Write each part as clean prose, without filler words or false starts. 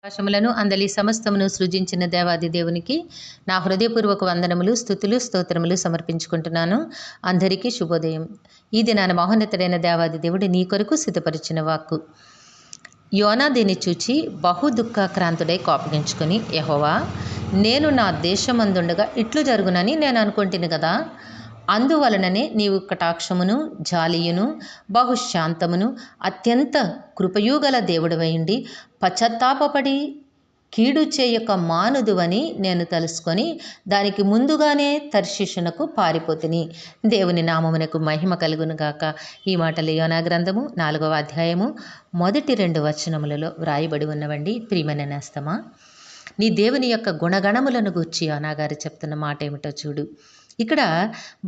ఆకాశములను అందలి సమస్తమును సృజించిన దేవాది దేవునికి నా హృదయపూర్వక వందనములు, స్తుతులు, స్తోత్రములు సమర్పించుకుంటున్నాను. అందరికీ శుభోదయం. ఈ దినాన మహోన్నతుడైన దేవాది దేవుడు నీ కొరకు సిద్ధపరిచిన వాక్కు. యోనా దీన్ని చూచి బహు దుఃఖాక్రాంతుడై కోపగించుకొని, యెహోవా, నేను నా దేశమందుండగా ఇట్లు జరుగునని నేను అనుకుంటుని కదా, అందువలననే నీవు కటాక్షమును, జాలియును, బహుశాంతమును, అత్యంత కృపయుగల దేవుడవైండి పశ్చాత్తాపపడి కీడు చేయక మానుదువని నేను తెలుసుకొని దానికి ముందుగానే తర్షీషునకు పారిపోతిని. దేవుని నామమునకు మహిమ కలుగునుగాక. ఈ మాటలు యోనా గ్రంథము 4వ అధ్యాయము మొదటి 2 వచనములలో వ్రాయబడి ఉన్నవండి. ప్రియమైన నేస్తమా, నీ దేవుని యొక్క గుణగణములను గూర్చి యోనా గారు చెప్తున్న మాట ఏమిటో చూడు. ఇక్కడ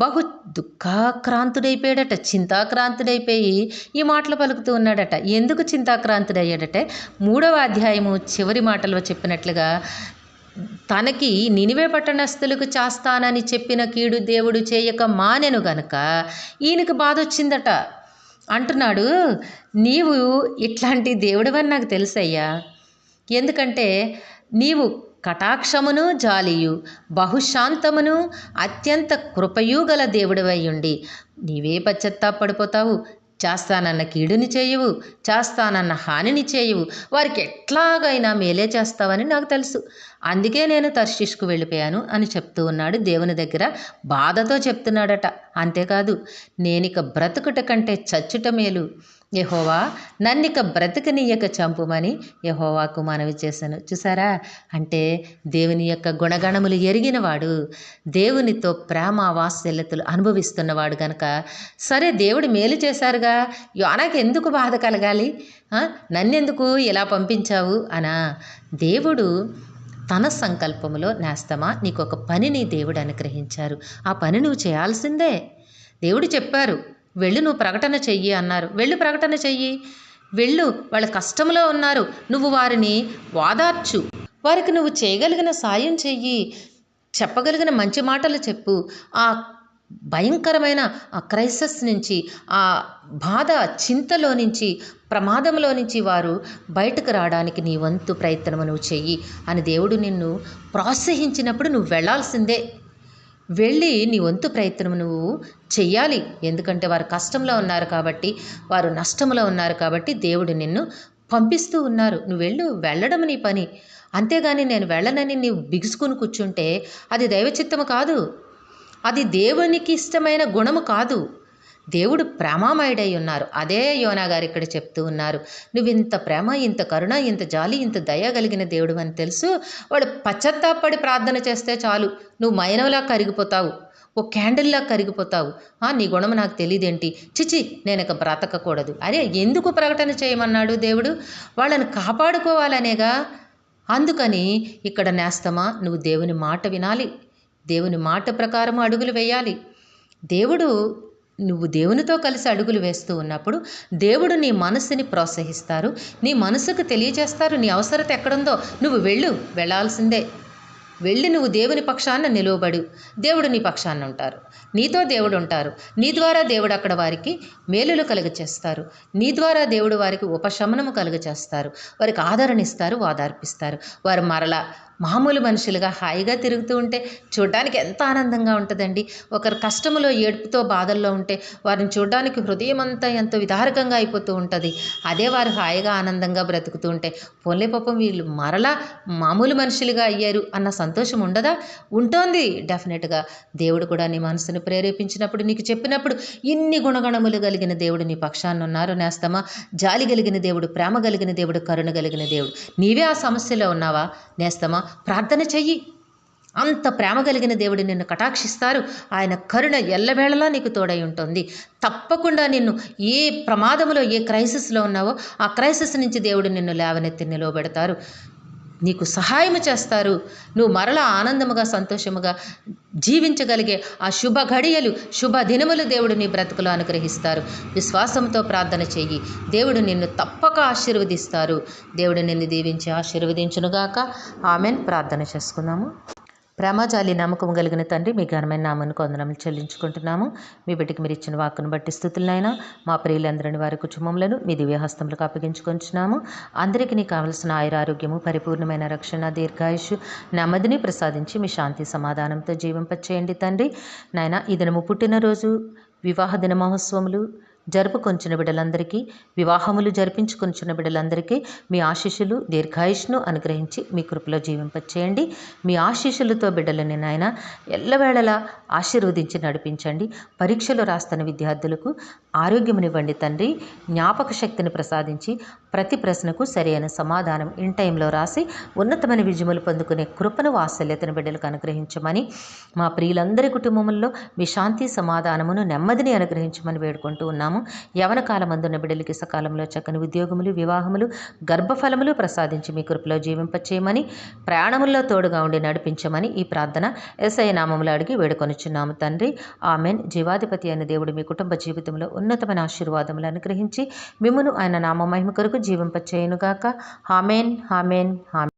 బహు దుఃఖాక్రాంతుడైపోయాడట, చింతాక్రాంతుడైపోయి ఈ మాటలు పలుకుతూ ఉన్నాడట. ఎందుకు చింతాక్రాంతుడయ్యాడటే, 3వ అధ్యాయము చివరి మాటలో చెప్పినట్లుగా తనకి నినివే పట్టణస్థులకు చేస్తానని చెప్పిన కీడు దేవుడు చేయక మానెను గనక ఈయనకు బాధ వచ్చిందట. అంటున్నాడు, నీవు ఇట్లాంటి దేవుడివని నాకు తెలుసయ్యా, ఎందుకంటే నీవు కటాక్షమును, జాలియు, బహుశాంతమును, అత్యంత కృపయు గల దేవుడివై ఉండి నీవే పశ్చాత్తాపడిపోతావు, చేస్తానన్న కీడుని చేయవు, చేస్తానన్న హానిని చేయవు, వారికి ఎట్లాగైనా మేలే చేస్తావని నాకు తెలుసు, అందుకే నేను తర్షీష్కు వెళ్ళిపోయాను అని చెప్తూ ఉన్నాడు. దేవుని దగ్గర బాధతో చెప్తున్నాడట. అంతేకాదు, నేనిక బ్రతుకుట కంటే చచ్చుట మేలు, యెహోవా నన్నిక బ్రతకనీయక చంపుమని యెహోవాకు మనవి చేశాను. చూసారా, అంటే దేవుని యొక్క గుణగణములు ఎరిగినవాడు, దేవునితో ప్రేమ వాత్సల్యతలు అనుభవిస్తున్నవాడు గనక, సరే దేవుడు మేలు చేశారుగా, యోనాకి ఎందుకు బాధ కలగాలి, నన్నెందుకు ఇలా పంపించావు అనా? దేవుడు తన సంకల్పములో, నేస్తమా, నీకు ఒక పనిని దేవుడు అనుగ్రహించారు. ఆ పని నువ్వు చేయాల్సిందే. దేవుడు చెప్పారు, వెళ్ళు నువ్వు ప్రకటన చెయ్యి అన్నారు. వెళ్ళు ప్రకటన చెయ్యి, వెళ్ళు, వాళ్ళ కష్టంలో ఉన్నారు, నువ్వు వారిని వాదార్చు, వారికి నువ్వు చేయగలిగిన సాయం చెయ్యి, చెప్పగలిగిన మంచి మాటలు చెప్పు. ఆ భయంకరమైన ఆ క్రైసిస్ నుంచి, ఆ బాధ, చింతలో నుంచి, ప్రమాదంలో నుంచి వారు బయటకు రావడానికి నీ వంతు ప్రయత్నము నువ్వు చెయ్యి అని దేవుడు నిన్ను ప్రోత్సహించినప్పుడు నువ్వు వెళ్ళాల్సిందే. వెళ్ళి నీ వంతు ప్రయత్నం నువ్వు చెయ్యాలి. ఎందుకంటే వారు కష్టంలో ఉన్నారు కాబట్టి, వారు నష్టంలో ఉన్నారు కాబట్టి దేవుడు నిన్ను పంపిస్తూ ఉన్నారు. నువ్వు వెళ్ళడం నీ పని. అంతేగాని నేను వెళ్ళనని నీవు బిగుసుకుని కూర్చుంటే అది దైవచిత్తము కాదు, అది దేవునికి ఇష్టమైన గుణము కాదు. దేవుడు ప్రేమామయుడై ఉన్నారు. అదే యోనా గారు ఇక్కడ చెప్తూ ఉన్నారు. నువ్వు ఇంత ప్రేమ, ఇంత కరుణ, ఇంత జాలి, ఇంత దయ కలిగిన దేవుడు అని తెలుసు. వాడు పశ్చాత్తాపడి ప్రార్థన చేస్తే చాలు, నువ్వు మైనంలా కరిగిపోతావు, ఓ క్యాండిల్లా కరిగిపోతావు. నీ గుణం నాకు తెలియదేంటి, చిచి నేను ఇక బ్రతకకూడదు. అరే, ఎందుకు ప్రకటన చేయమన్నాడు దేవుడు? వాళ్ళని కాపాడుకోవాలనేగా. అందుకని ఇక్కడ నేస్తమా, నువ్వు దేవుని మాట వినాలి, దేవుని మాట ప్రకారం అడుగులు వేయాలి. నువ్వు దేవునితో కలిసి అడుగులు వేస్తూ ఉన్నప్పుడు దేవుడు నీ మనసుని ప్రోత్సహిస్తారు, నీ మనసుకు తెలియజేస్తారు నీ అవసరత ఎక్కడుందో. నువ్వు వెళ్ళాల్సిందే. వెళ్ళి నువ్వు దేవుని పక్షాన నిలువబడు, దేవుడు నీ పక్షాన ఉంటారు, నీతో దేవుడు ఉంటారు, నీ ద్వారా దేవుడు అక్కడ వారికి మేలులు కలుగచేస్తారు, నీ ద్వారా దేవుడు వారికి ఉపశమనము కలుగచేస్తారు, వారికి ఆదరణ ఇస్తారు, ఓదార్పిస్తారు. వారు మరలా మామూలు మనుషులుగా హాయిగా తిరుగుతూ ఉంటే చూడడానికి ఎంత ఆనందంగా ఉంటుందండి. ఒకరు కష్టములో, ఏడుపుతో, బాధల్లో ఉంటే వారిని చూడడానికి హృదయం అంతా ఎంతో విదారకంగా అయిపోతూ ఉంటుంది. అదే వారు హాయిగా ఆనందంగా బ్రతుకుతూ ఉంటే, పోన్లే పాపం వీళ్ళు మరలా మామూలు మనుషులుగా అయ్యారు అన్న సంతోషం ఉండదా? ఉంటుంది డెఫినెట్గా. దేవుడు కూడా నీ మనసును ప్రేరేపించినప్పుడు, నీకు చెప్పినప్పుడు, ఇన్ని గుణగణములు కలిగిన దేవుడు నీ పక్షాన ఉన్నారు నేస్తమా. జాలి కలిగిన దేవుడు, ప్రేమ కలిగిన దేవుడు, కరుణ కలిగిన దేవుడు. నీవే ఆ సమస్యలో ఉన్నావా నేస్తమా? ప్రార్థన చెయ్యి. అంత ప్రేమ కలిగిన దేవుడు నిన్ను కటాక్షిస్తారు. ఆయన కరుణ ఎల్లవేళలా నీకు తోడై ఉంటుంది. తప్పకుండా నిన్ను ఏ ప్రమాదంలో, ఏ క్రైసిస్లో ఉన్నావో ఆ క్రైసిస్ నుంచి దేవుడు నిన్ను లేవనెత్తి నిలవబెడతారు, నీకు సహాయం చేస్తారు. నువ్వు మరలా ఆనందముగా, సంతోషముగా జీవించగలిగే ఆ శుభ ఘడియలు, శుభ దినములు దేవుడు నీ బ్రతుకులో అనుగ్రహిస్తారు. విశ్వాసంతో ప్రార్థన చెయ్యి, దేవుడు నిన్ను తప్పక ఆశీర్వదిస్తారు. దేవుడు నిన్ను దీవించి ఆశీర్వదించునుగాక. ఆమెన్. ప్రార్థన చేసుకుందాము. ప్రేమజాలి నమ్మకం కలిగిన తండ్రి, మీ ఘనమైన నామానికి వందనములు చెల్లించుకుంటున్నాము. మీ బిడ్డకి మీరు ఇచ్చిన వాక్కును బట్టి స్తుతులనైనా, మా ప్రియులందరిని వారి కుటుంబములను మీ దివ్యహస్తములకు అప్పగించుకొంచున్నాము. అందరికీ నీ కావలసిన ఆయురారోగ్యము, పరిపూర్ణమైన రక్షణ, దీర్ఘాయుషు, నెమ్మదిని ప్రసాదించి మీ శాంతి సమాధానంతో జీవింపచేయండి తండ్రి. నాయన, ఈ దినము పుట్టినరోజు, వివాహ దిన మహోత్సవములు జరుపుకొంచిన బిడ్డలందరికీ, వివాహములు జరిపించుకొంచిన బిడ్డలందరికీ మీ ఆశీస్సులు, దీర్ఘాయుష్ను అనుగ్రహించి మీ కృపలో జీవింపచేయండి. మీ ఆశీస్సులతో బిడ్డలని నాయన ఎల్లవేళలా ఆశీర్వదించి నడిపించండి. పరీక్షలు రాస్తున్న విద్యార్థులకు ఆరోగ్యమునివ్వండి తండ్రి. జ్ఞాపక శక్తిని ప్రసాదించి ప్రతి ప్రశ్నకు సరైన సమాధానం ఇన్ టైంలో రాసి ఉన్నతమైన విజయములు పొందుకునే కృపను, వాత్సల్యతను బిడ్డలకు అనుగ్రహించమని, మా ప్రియులందరి కుటుంబంలో మీ శాంతి సమాధానమును, నెమ్మదిని అనుగ్రహించమని వేడుకుంటూ ఉన్నాము. యవన కాలమందున్న బిడ్డలకి సకాలంలో చక్కని ఉద్యోగములు, వివాహములు, గర్భఫలములు ప్రసాదించి మీ కృపలో జీవింపచేయమని, ప్రయాణముల్లో తోడుగా ఉండి నడిపించమని ఈ ప్రార్థన యేసయ్య నామములో అడిగి వేడుకొనుచున్నాము తండ్రి. ఆమెన్. జీవాధిపతి అయిన దేవుడు మీ కుటుంబ జీవితంలో ఉన్నతమైన ఆశీర్వాదములు అనుగ్రహించి మిమ్మును ఆయన నామ మహిమ కొరకు జీవింపచేయునుగాక. Amen, amen, amen.